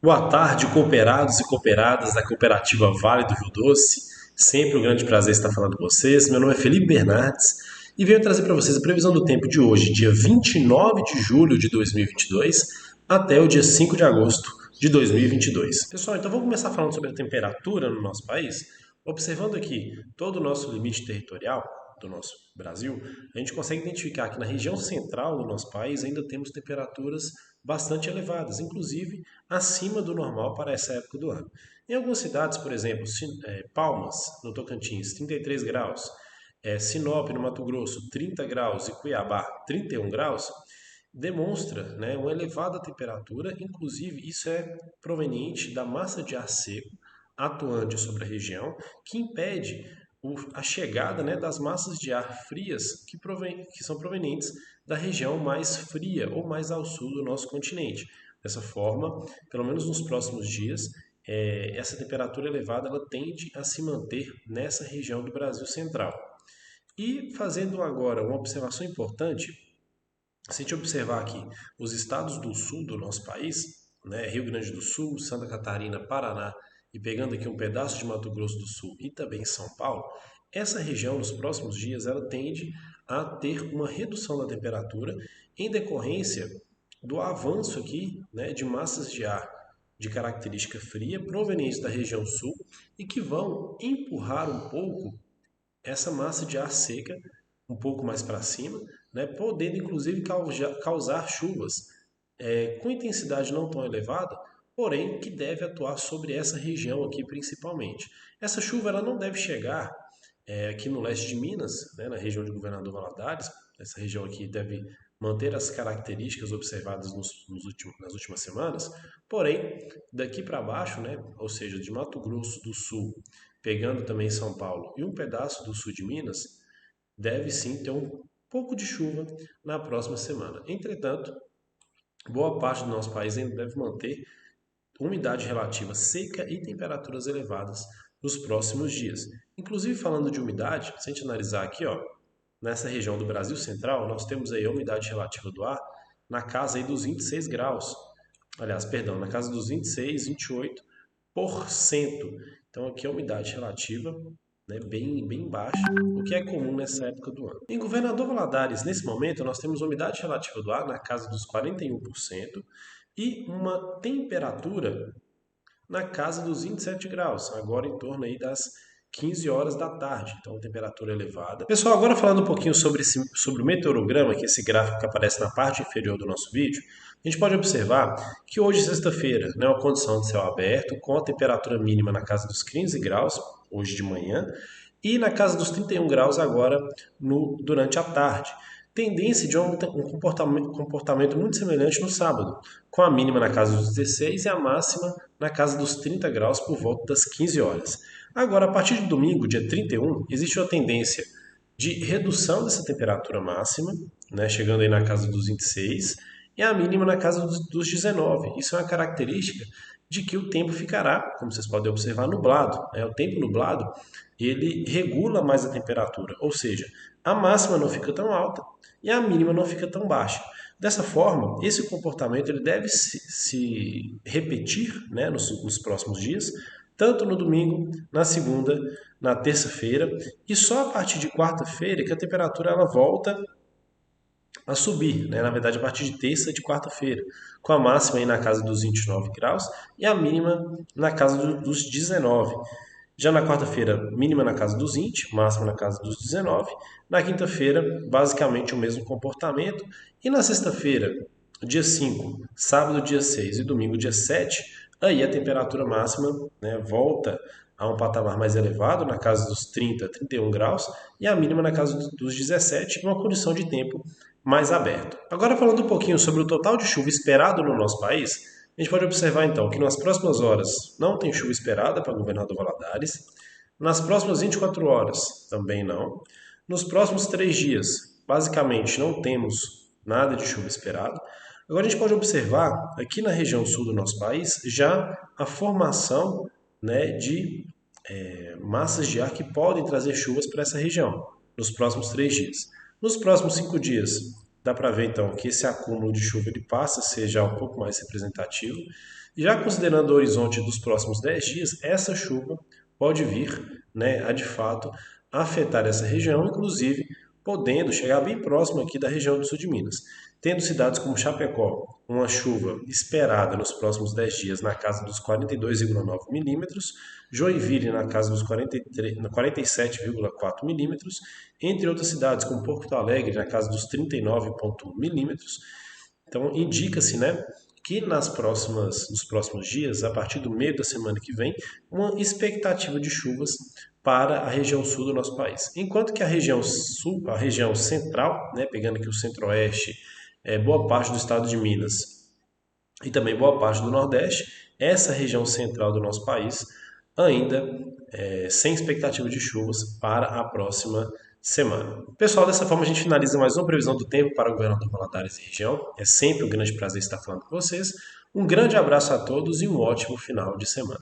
Boa tarde, cooperados e cooperadas da Cooperativa Vale do Rio Doce. Sempre um grande prazer estar falando com vocês. Meu nome é Felipe Bernardes e venho trazer para vocês a previsão do tempo de hoje, dia 29 de julho de 2022, até o dia 5 de agosto de 2022. Pessoal, então vamos começar falando sobre a temperatura no nosso país. Observando aqui todo o nosso limite territorial do nosso Brasil, a gente consegue identificar que na região central do nosso país ainda temos temperaturas bastante elevadas, inclusive acima do normal para essa época do ano. Em algumas cidades, por exemplo, Palmas, no Tocantins, 33 graus, Sinop, no Mato Grosso, 30 graus e Cuiabá, 31 graus, demonstra, né, uma elevada temperatura, inclusive isso é proveniente da massa de ar seco atuante sobre a região, que impede a chegada, né, das massas de ar frias que são provenientes da região mais fria ou mais ao sul do nosso continente. Dessa forma, pelo menos nos próximos dias, essa temperatura elevada ela tende a se manter nessa região do Brasil Central. E fazendo agora uma observação importante, se a gente observar aqui os estados do sul do nosso país, né, Rio Grande do Sul, Santa Catarina, Paraná e pegando aqui um pedaço de Mato Grosso do Sul e também São Paulo, essa região nos próximos dias ela tende a ter uma redução da temperatura em decorrência do avanço aqui, né, de massas de ar de característica fria provenientes da região sul e que vão empurrar um pouco essa massa de ar seca um pouco mais para cima, né, podendo inclusive causar chuvas com intensidade não tão elevada, porém que deve atuar sobre essa região aqui principalmente. Essa chuva ela não deve chegar aqui no leste de Minas, né, na região de Governador Valadares. Essa região aqui deve manter as características observadas nas últimas semanas, porém, daqui para baixo, né, ou seja, de Mato Grosso do Sul, pegando também São Paulo e um pedaço do sul de Minas, deve sim ter um pouco de chuva na próxima semana. Entretanto, boa parte do nosso país ainda deve manter umidade relativa seca e temperaturas elevadas nos próximos dias. Inclusive, falando de umidade, se a gente analisar aqui, ó, nessa região do Brasil Central, nós temos aí a umidade relativa do ar na casa aí dos 26 graus. Aliás, perdão, na casa dos 26, 28%. Então aqui a umidade relativa, né, bem baixa, o que é comum nessa época do ano. Em Governador Valadares, nesse momento, nós temos a umidade relativa do ar na casa dos 41% e uma temperatura na casa dos 27 graus, agora em torno aí das 15 horas da tarde, então temperatura elevada. Pessoal, agora falando um pouquinho sobre o meteorograma, que é esse gráfico que aparece na parte inferior do nosso vídeo, a gente pode observar que hoje, sexta-feira, né, uma condição de céu aberto, com a temperatura mínima na casa dos 15 graus, hoje de manhã, e na casa dos 31 graus agora durante a tarde. Tendência de um comportamento muito semelhante no sábado, com a mínima na casa dos 16 e a máxima na casa dos 30 graus por volta das 15 horas. Agora, a partir de domingo, dia 31, existe uma tendência de redução dessa temperatura máxima, né, chegando aí na casa dos 26, e a mínima na casa dos 19. Isso é uma característica de que o tempo ficará, como vocês podem observar, nublado. O tempo nublado, ele regula mais a temperatura, ou seja, a máxima não fica tão alta e a mínima não fica tão baixa. Dessa forma, esse comportamento ele deve se repetir, né, nos próximos dias, tanto no domingo, na segunda, na terça-feira, e só a partir de quarta-feira que a temperatura ela volta a subir, né? Na verdade, a partir de terça e de quarta-feira, com a máxima aí na casa dos 29 graus e a mínima na casa dos 19. Já na quarta-feira, mínima na casa dos 20, máxima na casa dos 19. Na quinta-feira, basicamente o mesmo comportamento. E na sexta-feira, dia 5, sábado, dia 6 e domingo, dia 7, aí a temperatura máxima, né, volta a um patamar mais elevado, na casa dos 30, 31 graus, e a mínima na casa dos 17, uma condição de tempo mais aberto. Agora, falando um pouquinho sobre o total de chuva esperado no nosso país, a gente pode observar então que nas próximas horas não tem chuva esperada para Governador Valadares, nas próximas 24 horas também não, nos próximos 3 dias, basicamente não temos nada de chuva esperada. Agora a gente pode observar aqui na região sul do nosso país já a formação, né, de massas de ar que podem trazer chuvas para essa região nos próximos 3 dias. Nos próximos 5 dias, Dá para ver então que esse acúmulo de chuva ele passa a ser já um pouco mais representativo. E já considerando o horizonte dos próximos 10 dias, essa chuva pode vir, né, a de fato afetar essa região, inclusive podendo chegar bem próximo aqui da região do sul de Minas. Tendo cidades como Chapecó, uma chuva esperada nos próximos 10 dias na casa dos 42,9 milímetros, Joinville na casa dos 47,4 milímetros, entre outras cidades como Porto Alegre na casa dos 39,1 milímetros. Então indica-se, né, que nos próximos dias, a partir do meio da semana que vem, uma expectativa de chuvas para a região sul do nosso país. Enquanto que a região sul, a região central, né, pegando aqui o centro-oeste, boa parte do estado de Minas e também boa parte do Nordeste, essa região central do nosso país ainda sem expectativa de chuvas para a próxima semana. Pessoal, dessa forma a gente finaliza mais uma previsão do tempo para o governador Valadares e região. É sempre um grande prazer estar falando com vocês. Um grande abraço a todos e um ótimo final de semana.